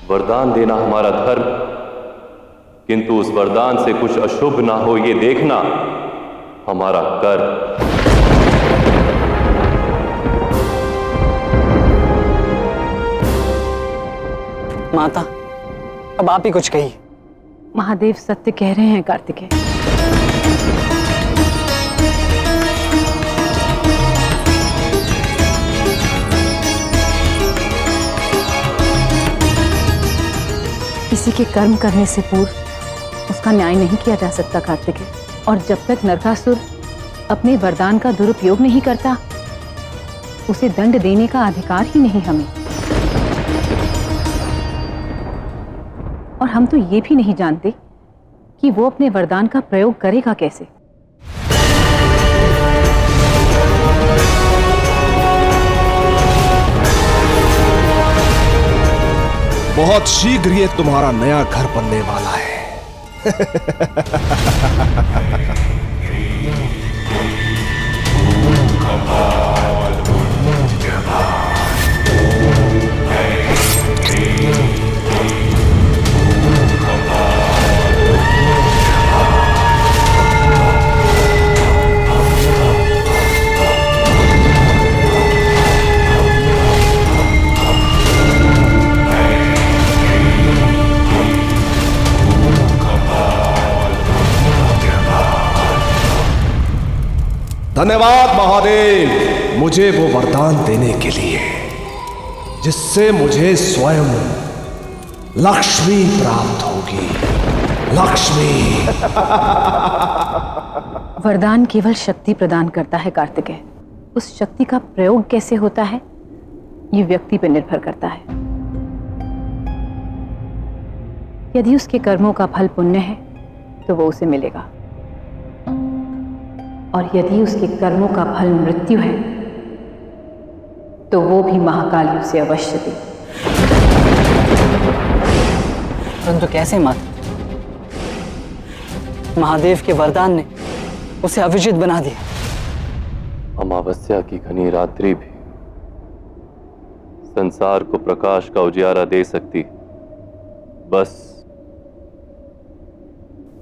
वरदान देना हमारा धर्म, किंतु उस वरदान से कुछ अशुभ ना हो ये देखना हमारा कर्म। माता, अब आप ही कुछ कहिए। महादेव सत्य कह रहे हैं कार्तिकेय। किसी के कर्म करने से पूर्व उसका न्याय नहीं किया जा सकता कार्तिकेय, और जब तक नरकासुर अपने वरदान का दुरुपयोग नहीं करता उसे दंड देने का अधिकार ही नहीं हमें। और हम तो ये भी नहीं जानते कि वो अपने वरदान का प्रयोग करेगा कैसे। बहुत शीघ्र ये तुम्हारा नया घर बनने वाला है। धन्यवाद महादेव, मुझे वो वरदान देने के लिए जिससे मुझे स्वयं लक्ष्मी प्राप्त होगी। लक्ष्मी। वरदान केवल शक्ति प्रदान करता है कार्तिकेय, उस शक्ति का प्रयोग कैसे होता है ये व्यक्ति पर निर्भर करता है। यदि उसके कर्मों का फल पुण्य है तो वो उसे मिलेगा, और यदि उसके कर्मों का फल मृत्यु है तो वो भी महाकाल उसे अवश्य दे। परंतु कैसे माता? महादेव के वरदान ने उसे अविजित बना दिया। अमावस्या की घनी रात्रि भी संसार को प्रकाश का उजियारा दे सकती, बस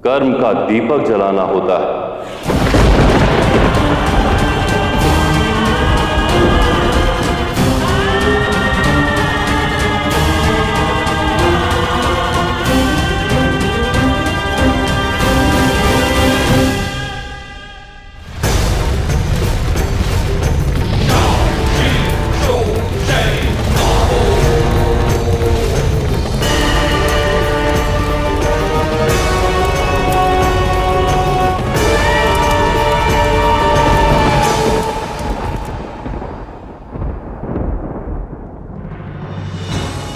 कर्म का दीपक जलाना होता है।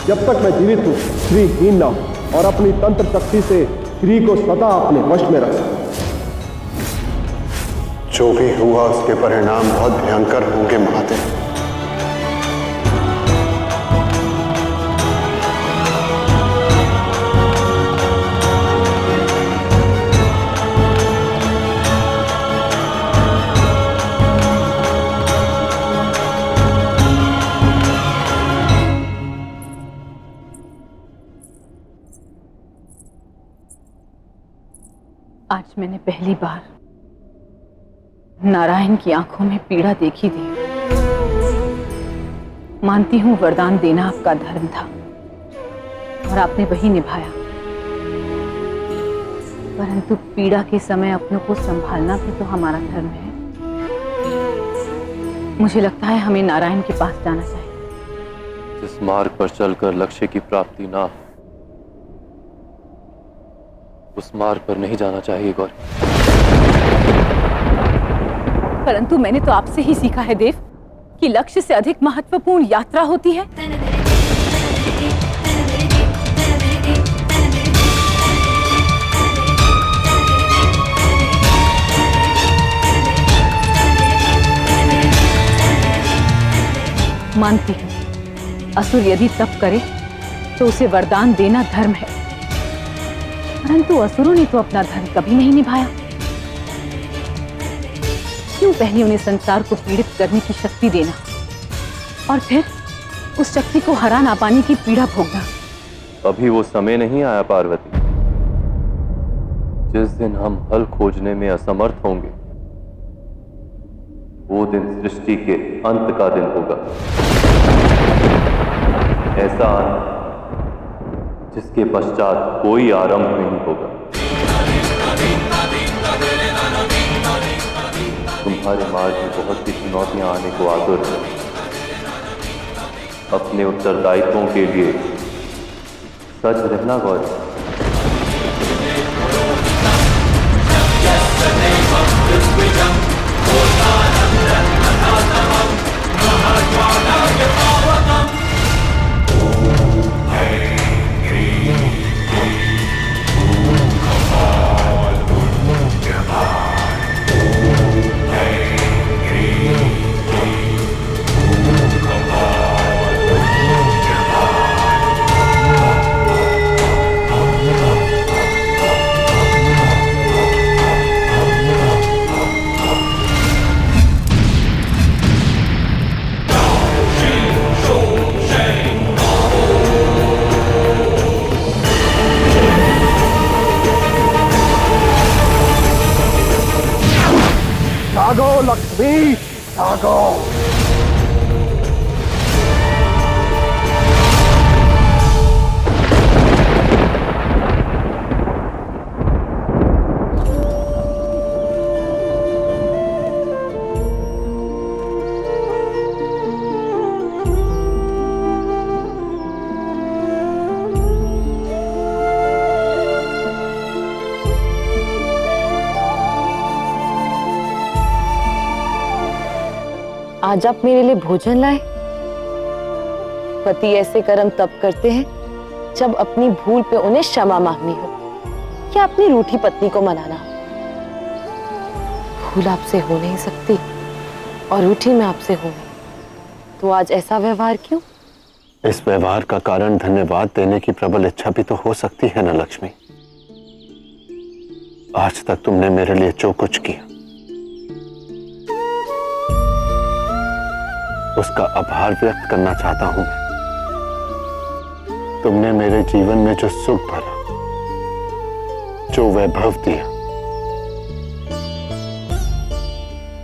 जब तक मैं जीवित हूं, श्रीहीन ना हो और अपनी तंत्र शक्ति से श्री को स्वतः अपने वश में रख सकूं। जो भी हुआ उसके परिणाम बहुत भयंकर होंगे महादेव। आज मैंने पहली बार नारायण की आंखों में पीड़ा देखी थी। मानती हूं वरदान देना आपका धर्म था और आपने वही निभाया, परंतु पीड़ा के समय अपनों को संभालना भी तो हमारा धर्म है। मुझे लगता है हमें नारायण के पास जाना चाहिए। जिस मार्ग पर चलकर लक्ष्य की प्राप्ति ना हो उस मार्ग पर नहीं जाना चाहिए गौरी। परंतु मैंने तो आपसे ही सीखा है देव कि लक्ष्य से अधिक महत्वपूर्ण यात्रा होती है। मानती हूं असुर यदि तप करे तो उसे वरदान देना धर्म है, परंतु असुरों ने तो अपना धर्म कभी नहीं निभाया। क्यों पहले उन्हें संसार को पीड़ित करने की शक्ति देना और फिर उस शक्ति को हरा ना पाने की पीड़ा भोगना। अभी वो समय नहीं आया पार्वती। जिस दिन हम हल खोजने में असमर्थ होंगे, वो दिन सृष्टि के अंत का दिन होगा। ऐसा अंत जिसके पश्चात कोई आरंभ नहीं होगा। तुम्हारे मार्ग में बहुत सी चुनौतियां आने को आतुर है। अपने उत्तरदायित्वों के लिए सच रहना गौरव। जागो लक्ष्मी, जागो। आज आप मेरे लिए भोजन लाए। पति ऐसे कर्म तब करते हैं जब अपनी भूल पे उन्हें क्षमा मांगनी हो या अपनी रूठी पत्नी को मनाना हो। भूल आपसे हो नहीं सकती और रूठी मैं आपसे हूं, तो आज ऐसा व्यवहार क्यों? इस व्यवहार का कारण धन्यवाद देने की प्रबल इच्छा भी तो हो सकती है ना लक्ष्मी। आज तक तुमने मेरे लिए जो कुछ किया उसका आभार व्यक्त करना चाहता हूं मैं। तुमने मेरे जीवन में जो सुख भरा, जो वैभव दिया,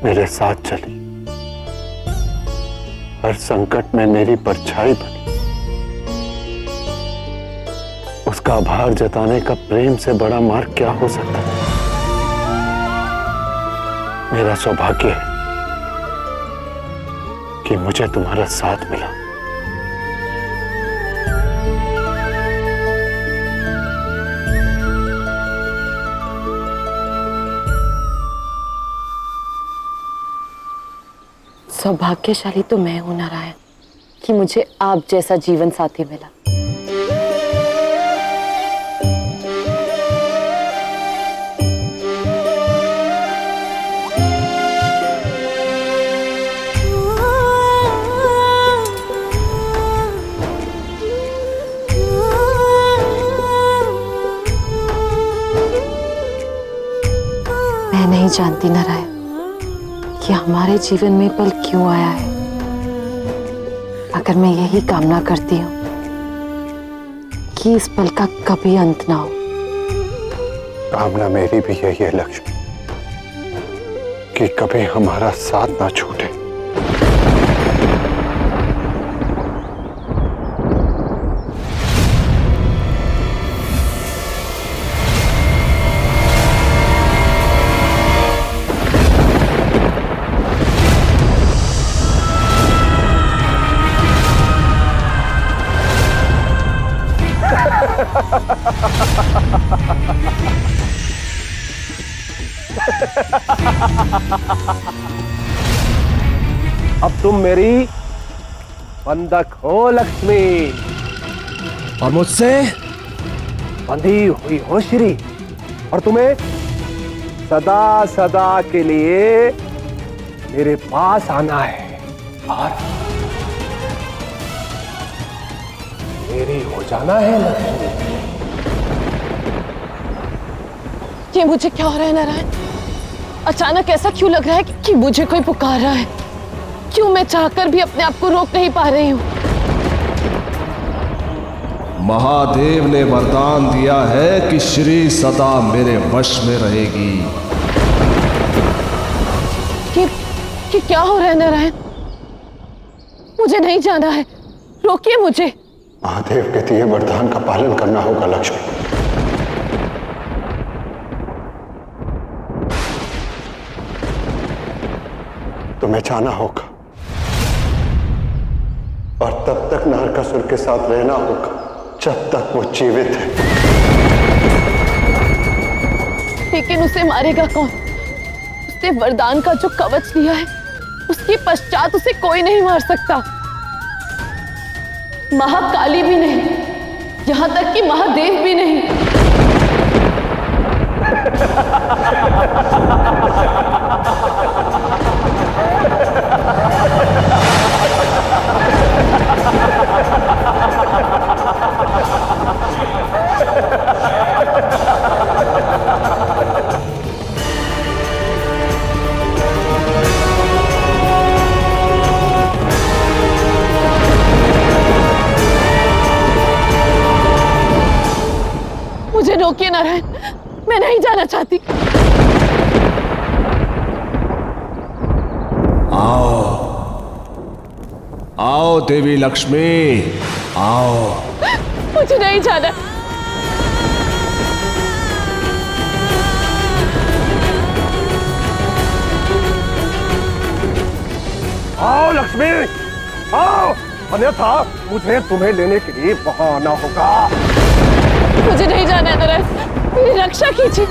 मेरे साथ चली, हर संकट में मेरी परछाई बनी, उसका आभार जताने का प्रेम से बड़ा मार्ग क्या हो सकता है? मेरा सौभाग्य है कि मुझे तुम्हारा साथ मिला। सौभाग्यशाली तो मैं हूं नारायण कि मुझे आप जैसा जीवन साथी मिला। मैं नहीं जानती नारायण कि हमारे जीवन में पल क्यों आया है, मगर मैं यही कामना करती हूँ कि इस पल का कभी अंत ना हो। कामना मेरी भी यही है लक्ष्मी, कि कभी हमारा साथ ना छूटे। अब तुम मेरी बंधक हो लक्ष्मी, और मुझसे बंधी हुई हो श्री, और तुम्हें सदा सदा के लिए मेरे पास आना है और मेरी हो जाना है लक्ष्मी। ये मुझे क्या हो रहा है नारायण? अचानक ऐसा क्यों लग रहा है कि मुझे कोई पुकार रहा है? क्यों मैं चाहकर भी अपने आप को रोक नहीं पा रही हूं? महादेव ने वरदान दिया है कि श्री सदा मेरे वश में रहेगी। कि क्या हो रहा है नारायण? मुझे नहीं जाना है, रोकिए मुझे। महादेव के दिए वरदान का पालन करना होगा लक्ष्मी। तुम्हें जाना होगा और तब तक नरकासुर के साथ रहना होगा जब तक वो जीवित है। लेकिन उसे मारेगा कौन? उसने वरदान का जो कवच लिया है, उसके पश्चात उसे कोई नहीं मार सकता। महाकाली भी नहीं, यहां तक कि महादेव भी नहीं। मुझे रोकिए नारायण, मैं नहीं जाना चाहती। आओ आओ देवी लक्ष्मी, आओ। मुझे नहीं जाना। आओ लक्ष्मी, आओ, अन्यथा मुझे तुम्हें लेने के लिए वहां आना होगा। मुझे नहीं जाना है नारायण, मेरी रक्षा कीजिए।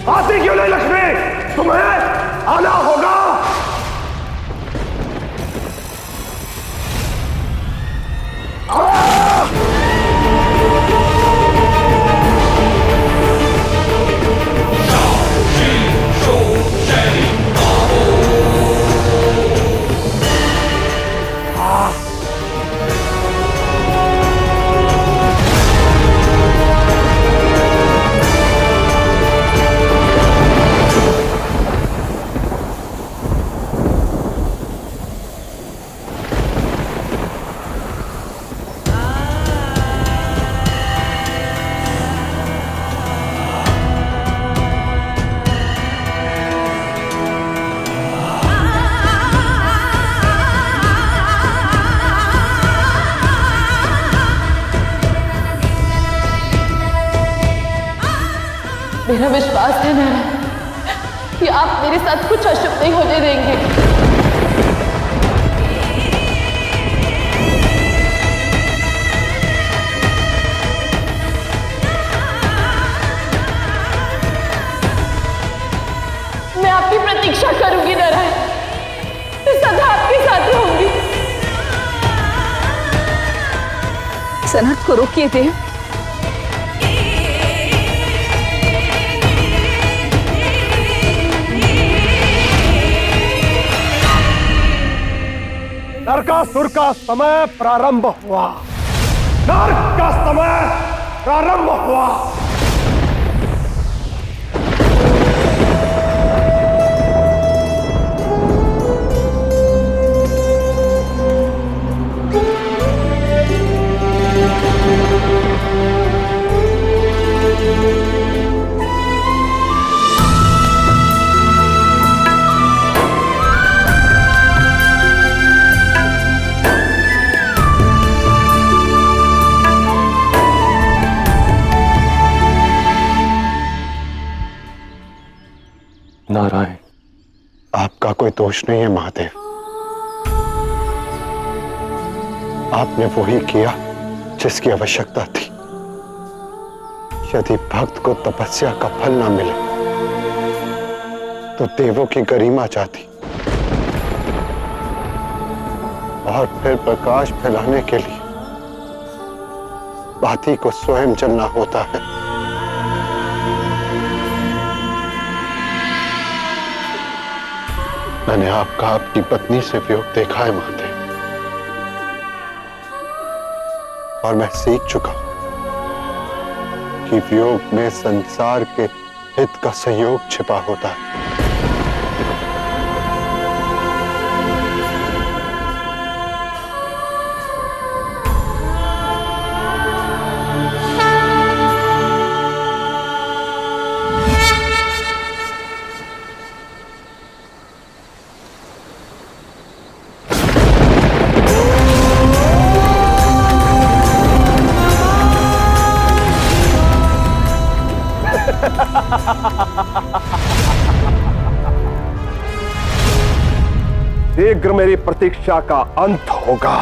आती क्यों नहीं लक्ष्मी? तुम्हें आना होगा। मेरा विश्वास है नारायण कि आप मेरे साथ कुछ अशुभ नहीं होने देंगे। मैं आपकी प्रतीक्षा करूंगी नारायण, मैं सदा आपके साथ रहूंगी। इस अनर्थ को रोकिए देव। नरकासुर का समय प्रारंभ हुआ। नरक का समय प्रारंभ हुआ। नारायण, आपका कोई दोष नहीं है महादेव। आपने वही किया जिसकी आवश्यकता थी। यदि भक्त को तपस्या का फल ना मिले तो देवों की गरिमा जाती और फिर प्रकाश फैलाने के लिए बाती को स्वयं चलना होता है। मैंने आपका आपकी पत्नी से वियोग देखा है महादेव, और मैं सीख चुका कि वियोग में संसार के हित का सहयोग छिपा होता है। शीघ्र मेरी प्रतीक्षा का अंत होगा।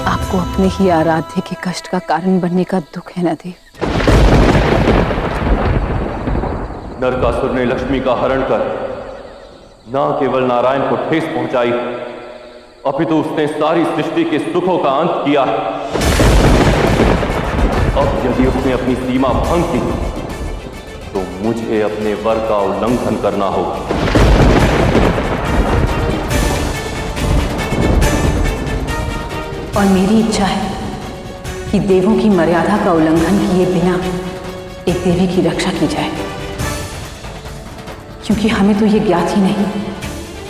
आपको अपने ही आराध्य के कष्ट का कारण बनने का दुख है ना देव। नरकासुर ने लक्ष्मी का हरण कर न केवल नारायण को ठेस पहुंचाई, अपितु उसने सारी सृष्टि के सुखों का अंत किया है। अब यदि उसने अपनी सीमा भंग की तो मुझे अपने वर का उल्लंघन करना होगा। और मेरी इच्छा है कि देवों की मर्यादा का उल्लंघन किए बिना एक देवी की रक्षा की जाए, क्योंकि हमें तो ये ज्ञात ही नहीं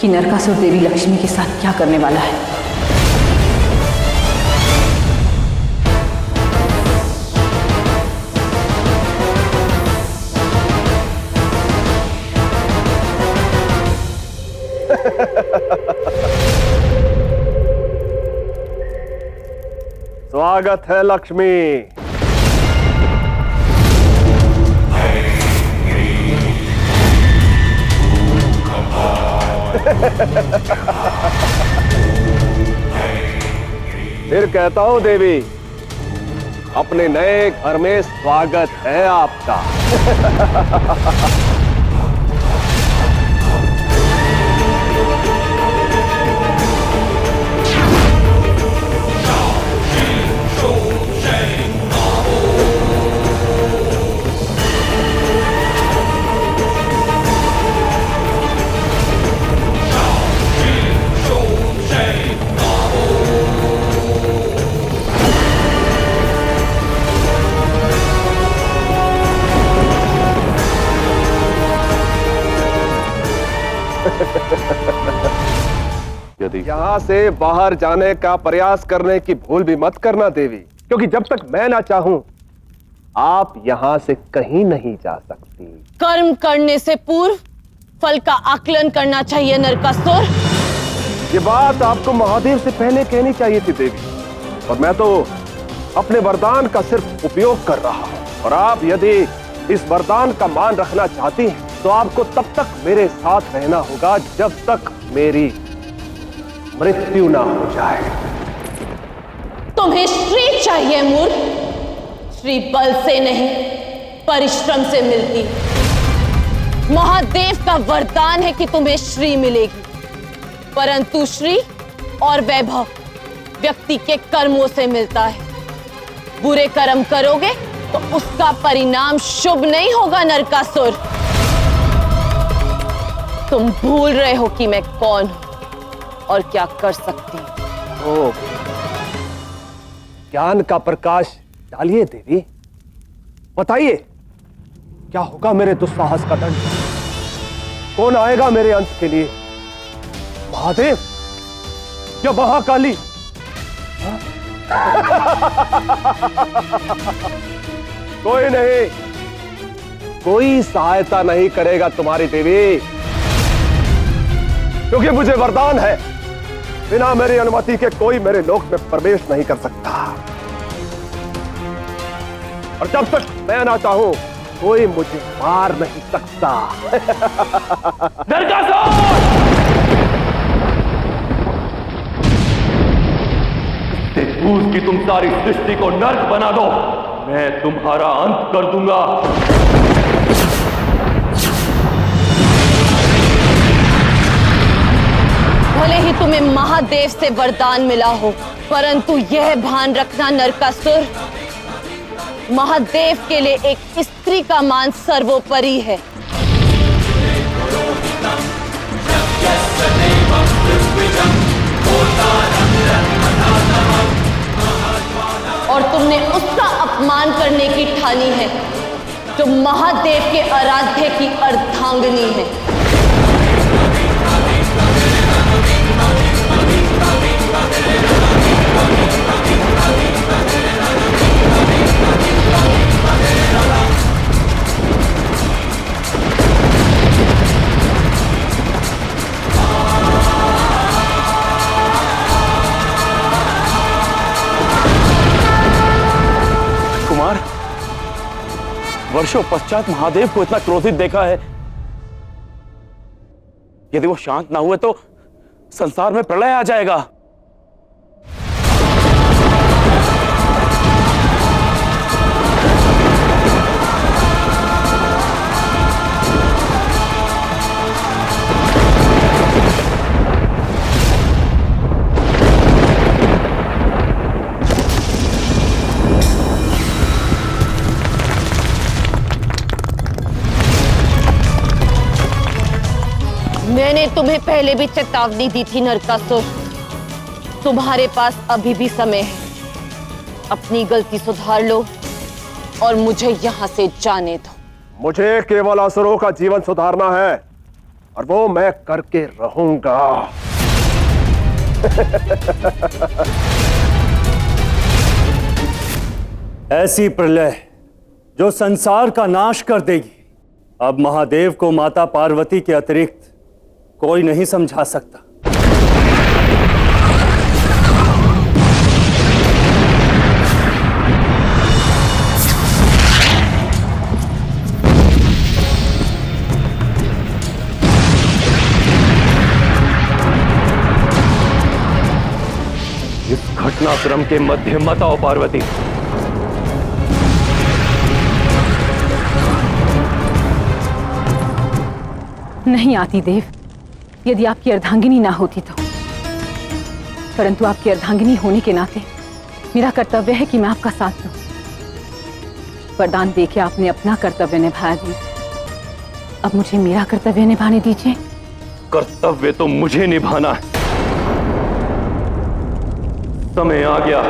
कि नरकासुर देवी लक्ष्मी के साथ क्या करने वाला है। स्वागत है लक्ष्मी। फिर कहता हूं देवी, अपने नए घर में स्वागत है आपका। यदि यहां से बाहर जाने का प्रयास करने की भूल भी मत करना देवी, क्योंकि जब तक मैं ना चाहूं आप यहां से कहीं नहीं जा सकती। कर्म करने से पूर्व फल का आकलन करना चाहिए नरकासुर। ये बात आपको महादेव से पहले कहनी चाहिए थी देवी, और मैं तो अपने वरदान का सिर्फ उपयोग कर रहा हूं। और आप यदि इस वरदान का मान रखना चाहती हैं तो आपको तब तक मेरे साथ रहना होगा जब तक मेरी मृत्यु ना हो जाए। तुम्हें श्री चाहिए मूर्ख। श्री बल से नहीं, परिश्रम से मिलती है। महादेव का वरदान है कि तुम्हें श्री मिलेगी, परंतु श्री और वैभव व्यक्ति के कर्मों से मिलता है। बुरे कर्म करोगे तो उसका परिणाम शुभ नहीं होगा नरकासुर। तुम भूल रहे हो कि मैं कौन हूं और क्या कर सकती हूं। ओ, ज्ञान का प्रकाश डालिए देवी, बताइए क्या होगा मेरे दुस्साहस का दंड? कौन आएगा मेरे अंत के लिए? महादेव या महाकाली? कोई नहीं, कोई सहायता नहीं करेगा तुम्हारी देवी, क्योंकि मुझे वरदान है, बिना मेरी अनुमति के कोई मेरे लोक में प्रवेश नहीं कर सकता। और जब तक मैं ना चाहूं कोई मुझे मार नहीं सकता। इससे पूर्व कि तुम सारी सृष्टि को नर्क बना दो, मैं तुम्हारा अंत कर दूंगा। भले ही तुम्हें महादेव से वरदान मिला हो, परंतु यह भान रखना नरकासुर, महादेव के लिए एक स्त्री का मान सर्वोपरि है। और तुमने उसका अपमान करने की ठानी है जो महादेव के आराध्य की अर्धांगिनी है। वर्षों पश्चात महादेव को इतना क्रोधित देखा है। यदि वो शांत ना हुए तो संसार में प्रलय आ जाएगा। मैंने तुम्हें पहले भी चेतावनी दी थी नरकासुर। तुम्हारे पास अभी भी समय है, अपनी गलती सुधार लो और मुझे यहां से जाने दो। मुझे केवल असुरों का जीवन सुधारना है और वो मैं करके रहूंगा। ऐसी प्रलय जो संसार का नाश कर देगी, अब महादेव को माता पार्वती के अतिरिक्त कोई नहीं समझा सकता। इस घटनाक्रम के मध्य मत आओ पार्वती। नहीं आती देव, यदि आपकी अर्धांगिनी ना होती तो। परंतु आपकी अर्धांगिनी होने के नाते मेरा कर्तव्य है कि मैं आपका साथ दूं। वरदान देके आपने अपना कर्तव्य निभाया देव, अब मुझे मेरा कर्तव्य निभाने दीजिए। कर्तव्य तो मुझे निभाना है। समय आ गया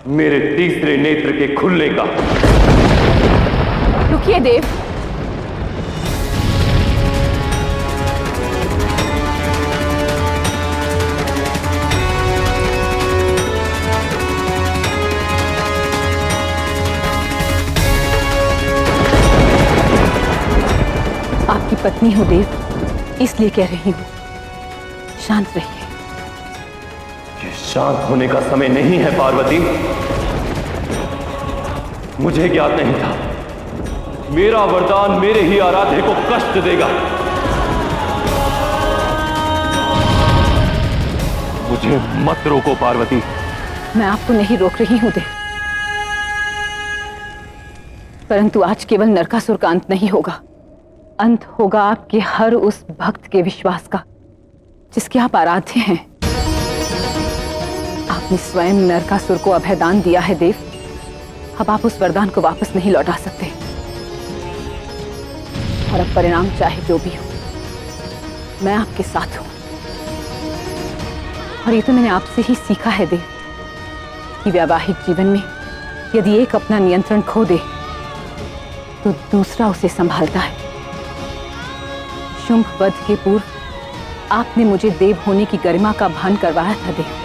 मेरे तीसरे नेत्र के खुलने का। रुकिए देव, आपकी पत्नी हो देव, इसलिए कह रही हूं, शांत रहिए। ये शांत होने का समय नहीं है पार्वती। मुझे ज्ञात नहीं था मेरा वरदान मेरे ही आराध्य को कष्ट देगा। मुझे मत रोको पार्वती। मैं आपको नहीं रोक रही हूं देव, परंतु आज केवल नरकासुर का अंत नहीं होगा, अंत होगा आपके हर उस भक्त के विश्वास का जिसके आप आराध्य हैं। आपने स्वयं नरकासुर को अभयदान दिया है देव, अब आप उस वरदान को वापस नहीं लौटा सकते। और अब परिणाम चाहे जो भी हो, मैं आपके साथ हूं। और ये तो मैंने आपसे ही सीखा है देव कि वैवाहिक जीवन में यदि एक अपना नियंत्रण खो दे तो दूसरा उसे संभालता है। शुंभ वध के पूर्व आपने मुझे देव होने की गरिमा का भान करवाया था देव।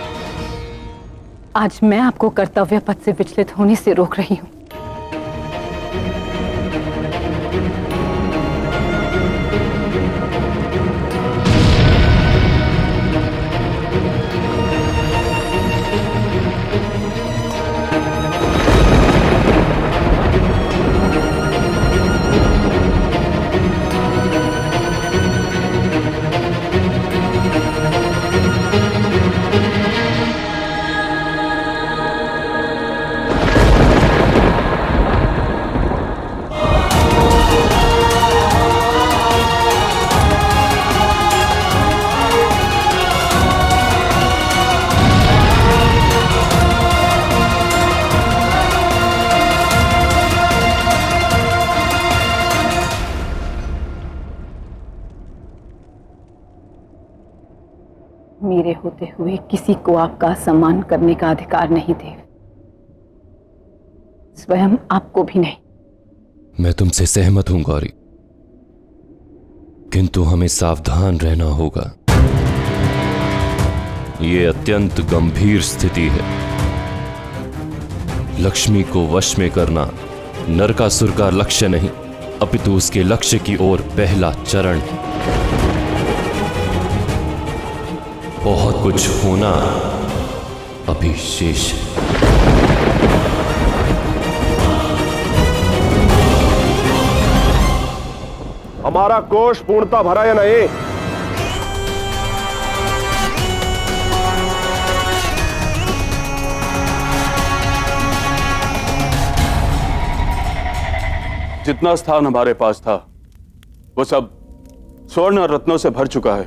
आज मैं आपको कर्तव्य पथ से विचलित होने से रोक रही हूं। मेरे होते हुए किसी को आपका सम्मान करने का अधिकार नहीं देव, स्वयं आपको भी नहीं। मैं तुमसे सहमत हूं गौरी, किंतु हमें सावधान रहना होगा। ये अत्यंत गंभीर स्थिति है। लक्ष्मी को वश में करना नरकासुर का लक्ष्य नहीं, अपितु उसके लक्ष्य की ओर पहला चरण है। बहुत कुछ होना अभी शेष है। हमारा कोष पूर्णता भरा या नहीं? जितना स्थान हमारे पास था वो सब स्वर्ण और रत्नों से भर चुका है।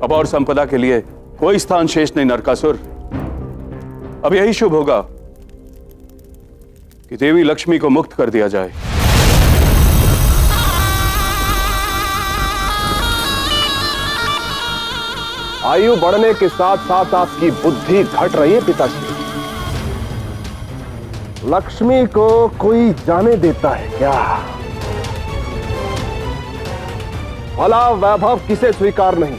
अब और संपदा के लिए कोई स्थान शेष नहीं नरकासुर। अब यही शुभ होगा कि देवी लक्ष्मी को मुक्त कर दिया जाए। आयु बढ़ने के साथ साथ आपकी बुद्धि घट रही है पिताश्री। लक्ष्मी को कोई जाने देता है क्या? भला वैभव किसे स्वीकार नहीं?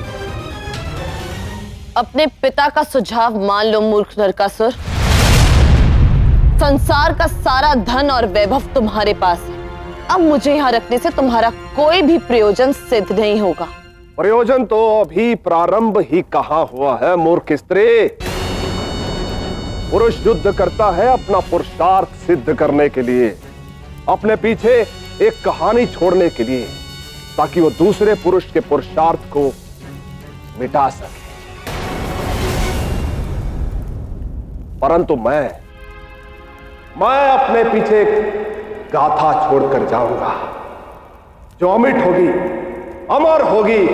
अपने पिता का सुझाव मान लो मूर्ख नरकासुर। संसार का सारा धन और वैभव तुम्हारे पास है। अब मुझे यहां रखने से तुम्हारा कोई भी प्रयोजन सिद्ध नहीं होगा। प्रयोजन तो अभी प्रारंभ ही कहां हुआ है मूर्ख स्त्री। पुरुष युद्ध करता है अपना पुरुषार्थ सिद्ध करने के लिए, अपने पीछे एक कहानी छोड़ने के लिए, ताकि वो दूसरे पुरुष के पुरुषार्थ को मिटा सके। परंतु मैं अपने पीछे एक गाथा छोड़कर जाऊंगा जो अमिट होगी, अमर होगी।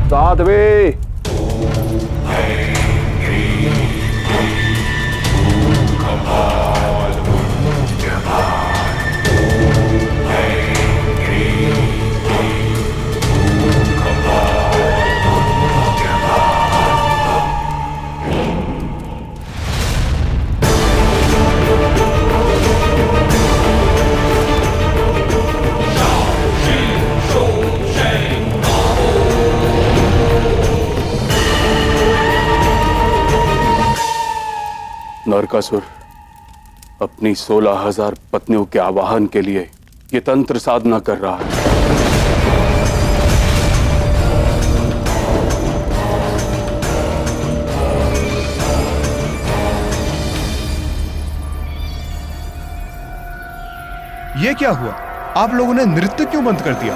साध्वी, नरकासुर अपनी 16,000 पत्नियों के आवाहन के लिए ये तंत्र साधना कर रहा है। ये क्या हुआ? आप लोगों ने नृत्य क्यों बंद कर दिया?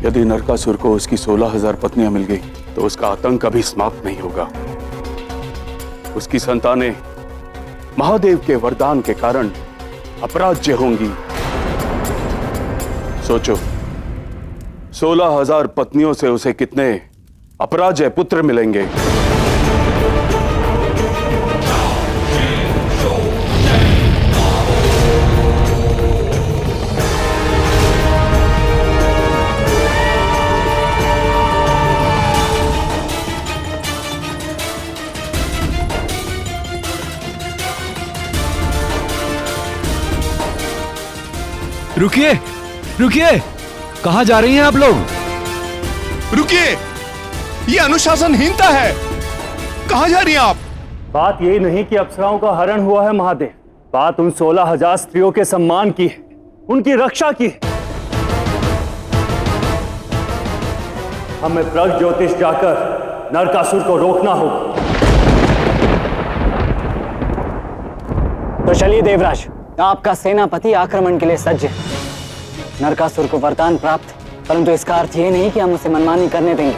यदि नरकासुर को उसकी 16,000 पत्नियां मिल गई तो उसका आतंक कभी समाप्त नहीं होगा। उसकी संतानें महादेव के वरदान के कारण अपराज्य होंगी। सोचो, 16,000 पत्नियों से उसे कितने अपराज्य पुत्र मिलेंगे। रुकिए, रुकिए, कहां जा रही हैं आप लोग? रुकिए, ये अनुशासनहीनता है। कहां जा रही हैं आप? बात यही नहीं कि अप्सराओं का हरण हुआ है महादेव, बात उन 16,000 स्त्रियों के सम्मान की है, उनकी रक्षा की है। हमें प्रग ज्योतिष जाकर नरकासुर को रोकना होगा। तो चलिए देवराज, आपका सेनापति आक्रमण के लिए सज्ज है। नरकासुर को वरदान प्राप्त, परंतु इसका अर्थ यह नहीं कि हम उसे मनमानी करने देंगे।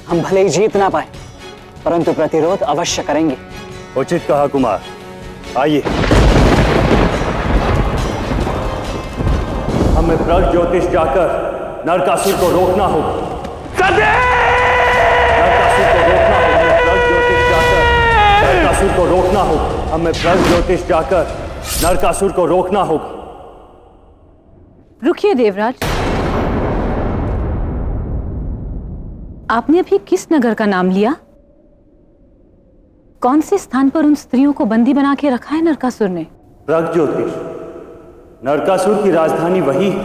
हम भले ही जीत ना पाए, परंतु प्रतिरोध अवश्य करेंगे। उचित कहा कुमार, आइए। हमें प्रग ज्योतिष जाकर नरकासुर को रोकना होगा। नरकासुर को रोकना होगा। प्रग ज्योतिष जाकर नरकासुर को रोकना होगा। हमें प्रग ज्योतिष जाकर नरकासुर को रोकना होगा। रुकिए देवराज, आपने अभी किस नगर का नाम लिया? कौन से स्थान पर उन स्त्रियों को बंदी बना के रखा है नरकासुर ने? प्रगज्योतिष, नरकासुर की राजधानी वही है।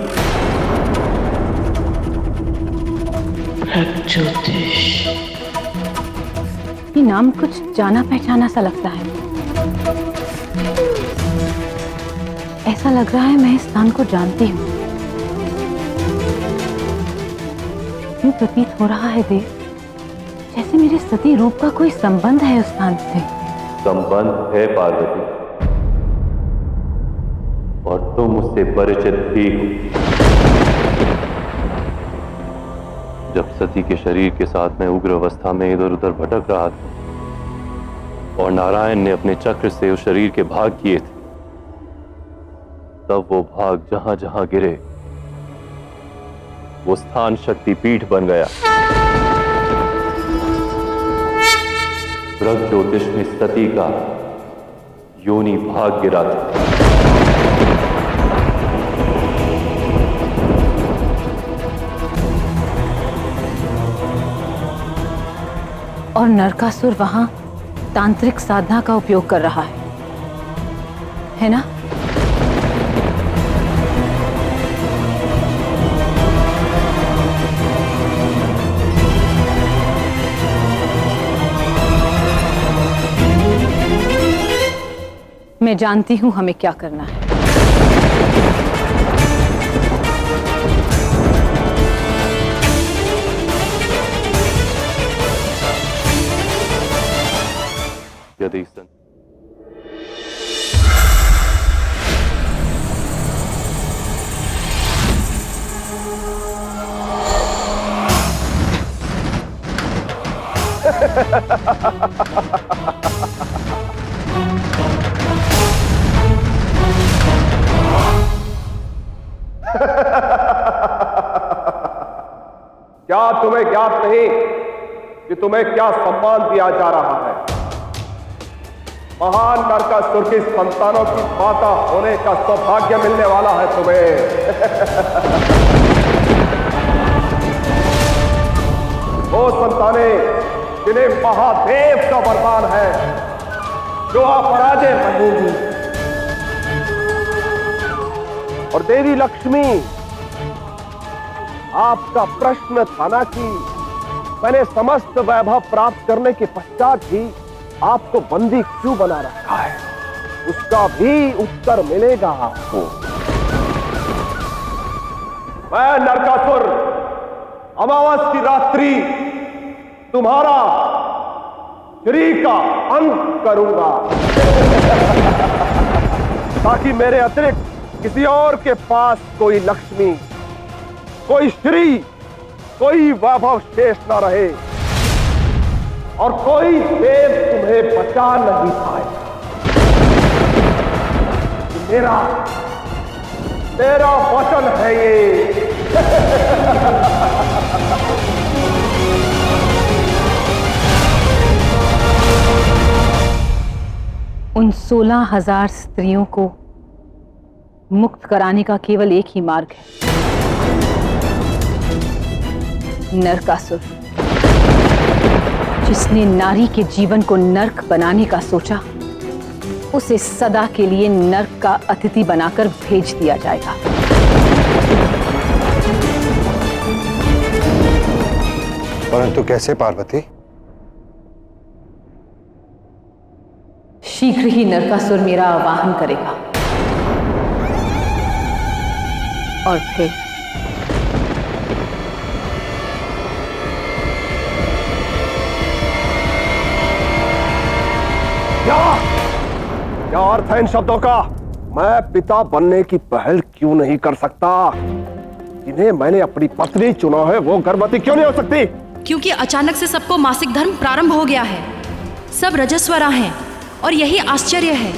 ये नाम कुछ जाना पहचाना सा लगता है। ऐसा लग रहा है मैं इस स्थान को जानती हूँ। यूं प्रतीत हो रहा है देव, जैसे मेरे सती रूप का कोई संबंध है उस स्थान से। संबंध है पार्वती, और तुम उससे परिचित भी हो। जब सती के शरीर के साथ मैं उग्र अवस्था में इधर उधर भटक रहा था और नारायण ने अपने चक्र से उस शरीर के भाग किए थे, तब वो भाग जहां जहां गिरे वो स्थान शक्तिपीठ बन गया। प्रगज्योतिष में सती का योनि भाग गिरा था। और नरकासुर वहां तांत्रिक साधना का उपयोग कर रहा है ना? मैं जानती हूं हमें क्या करना है। यदि क्या तुम्हें ज्ञात नहीं कि तुम्हें क्या सम्मान दिया जा रहा है? महान नरकासुर की संतानों की माता होने का सौभाग्य मिलने वाला है तुम्हें। वो संतानें जिन्हें महादेव का वरदान है, जो अपराजय बनेगी। और देवी लक्ष्मी, आपका प्रश्न था ना कि मैंने समस्त वैभव प्राप्त करने के पश्चात भी आपको बंदी क्यों बना रखा है, उसका भी उत्तर मिलेगा आपको। मैं नरकासुर अमावस की रात्रि तुम्हारा शरीर का अंत करूंगा ताकि मेरे अतिरिक्त किसी और के पास कोई लक्ष्मी, कोई श्री, कोई वैभव शेष न रहे और कोई देव तुम्हें बचा नहीं पाए। मेरा वचन है ये। उन 16,000 स्त्रियों को मुक्त कराने का केवल एक ही मार्ग है, नरकासुर। जिसने नारी के जीवन को नर्क बनाने का सोचा, उसे सदा के लिए नर्क का अतिथि बनाकर भेज दिया जाएगा। परंतु कैसे पार्वती? शीघ्र ही नरकासुर मेरा आवाहन करेगा और फिर क्या अर्थ है इन शब्दों का? मैं पिता बनने की पहल क्यों नहीं कर सकता? जिन्हें मैंने अपनी पत्नी चुना है वो गर्भवती क्यों नहीं हो सकती? क्योंकि अचानक से सबको मासिक धर्म प्रारंभ हो गया है। सब रजस्वला हैं और यही आश्चर्य है।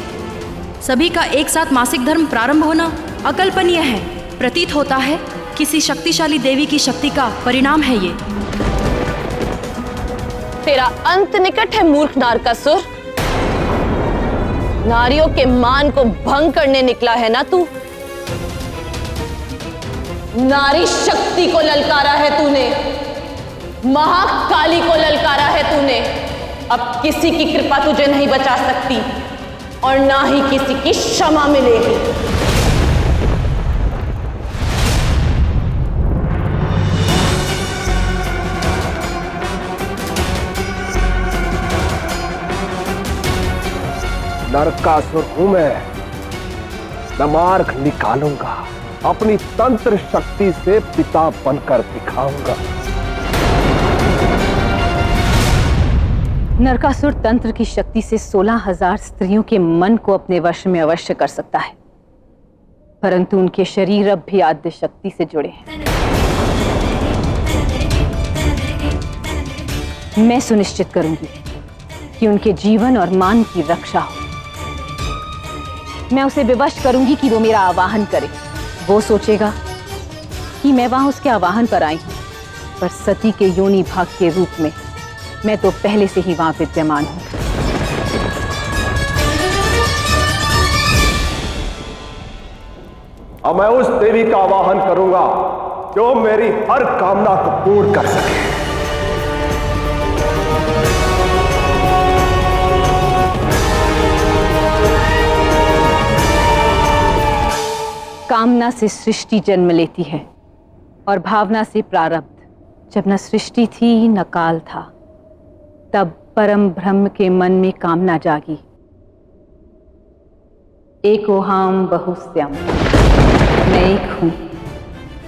सभी का एक साथ मासिक धर्म प्रारंभ होना अकल्पनीय है। प्रतीत होता है किसी शक्तिशाली देवी की शक्ति का परिणाम है ये। तेरा अंत निकट है मूर्ख नरकासुर। नारियों के मान को भंग करने निकला है ना तू? नारी शक्ति को ललकारा है तूने। महाकाली को ललकारा है तूने। अब किसी की कृपा तुझे नहीं बचा सकती और ना ही किसी की क्षमा मिलेगी। नरकासुर हूं मैं मार्ग निकालूंगा, अपनी तंत्र शक्ति से पिता बनकर दिखाऊंगा। नरकासुर तंत्र की शक्ति से 16,000 स्त्रियों के मन को अपने वश में अवश्य कर सकता है, परंतु उनके शरीर अब भी आद्य शक्ति से जुड़े हैं। मैं सुनिश्चित करूंगी कि उनके जीवन और मान की रक्षा हो। मैं उसे विवश करूंगी कि वो मेरा आवाहन करे। वो सोचेगा कि मैं वहां उसके आवाहन पर आई हूं, पर सती के योनि भाग के रूप में मैं तो पहले से ही वहां विद्यमान हूं। अब मैं उस देवी का आवाहन करूंगा जो मेरी हर कामना को पूर्ण कर सके। कामना से सृष्टि जन्म लेती है और भावना से प्रारब्ध। जब न सृष्टि थी न काल था, तब परम ब्रह्म के मन में कामना जागी। एकोहाम बहुस्याम, मैं एक हूं,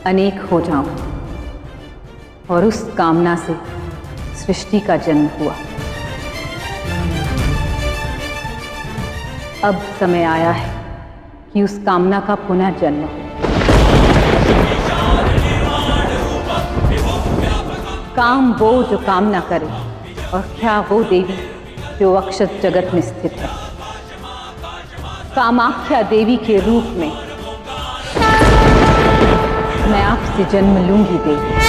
अनेक हो जाऊं, और उस कामना से सृष्टि का जन्म हुआ। अब समय आया है कि उस कामना का पुनः जन्म हो। काम वो जो कामना करे, और क्या वो देवी जो अक्षत जगत में स्थित है। कामाख्या देवी के रूप में मैं आपसे जन्म लूंगी देवी।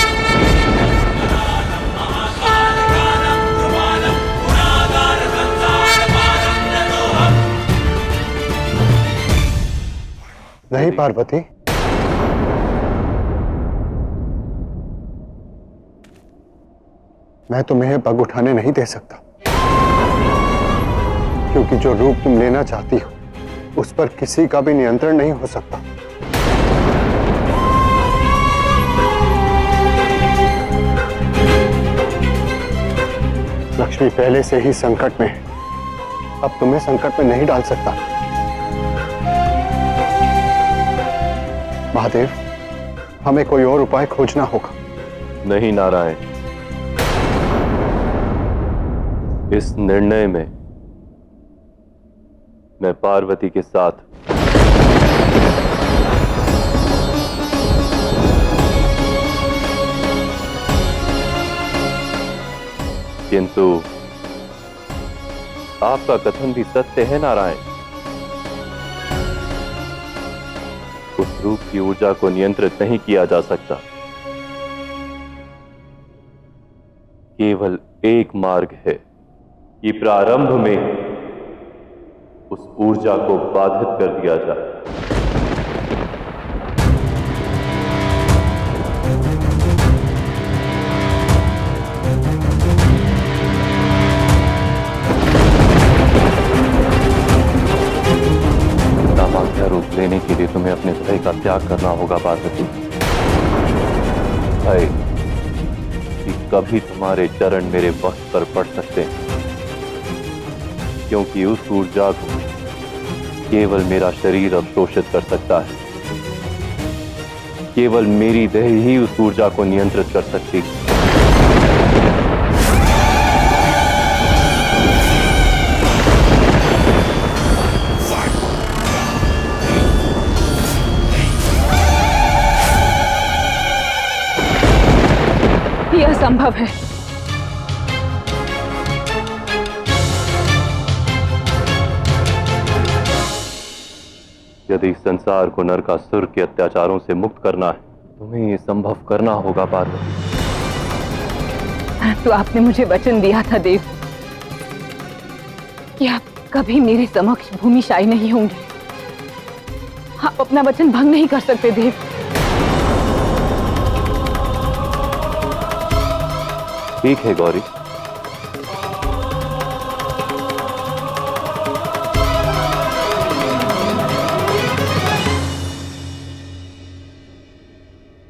नहीं पार्वती, मैं तुम्हें पग उठाने नहीं दे सकता, क्योंकि जो रूप तुम लेना चाहती हो उस पर किसी का भी नियंत्रण नहीं हो सकता। लक्ष्मी पहले से ही संकट में है, अब तुम्हें संकट में नहीं डाल सकता। महादेव, हमें कोई और उपाय खोजना होगा। नहीं नारायण, इस निर्णय में मैं पार्वती के साथ किंतु आपका कथन भी सत्य है नारायण। उस रूप की ऊर्जा को नियंत्रित नहीं किया जा सकता। केवल एक मार्ग है कि प्रारंभ में उस ऊर्जा को बाधित कर दिया जाए। कामाख्या रूप लेने के लिए तुम्हें अपने भय का त्याग करना होगा पार्वती। भय कि कभी तुम्हारे चरण मेरे वश पर पड़ सकते हैं, क्योंकि उस ऊर्जा को केवल मेरा शरीर अवशोषित कर सकता है। केवल मेरी देह ही उस ऊर्जा को नियंत्रित कर सकती है। यह असंभव है। यदि संसार को नरकासुर के अत्याचारों से मुक्त करना है, तुम्हें ये संभव करना होगा पार्वती। तो आपने मुझे वचन दिया था देव कि आप कभी मेरे समक्ष भूमिशायी नहीं होंगे। आप अपना वचन भंग नहीं कर सकते देव। ठीक है गौरी।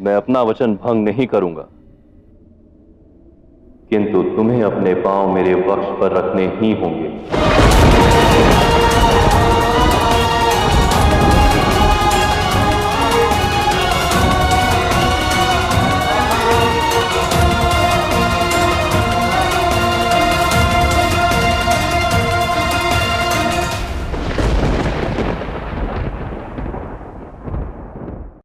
मैं अपना वचन भंग नहीं करूंगा, किंतु तुम्हें अपने पांव मेरे वक्ष पर रखने ही होंगे।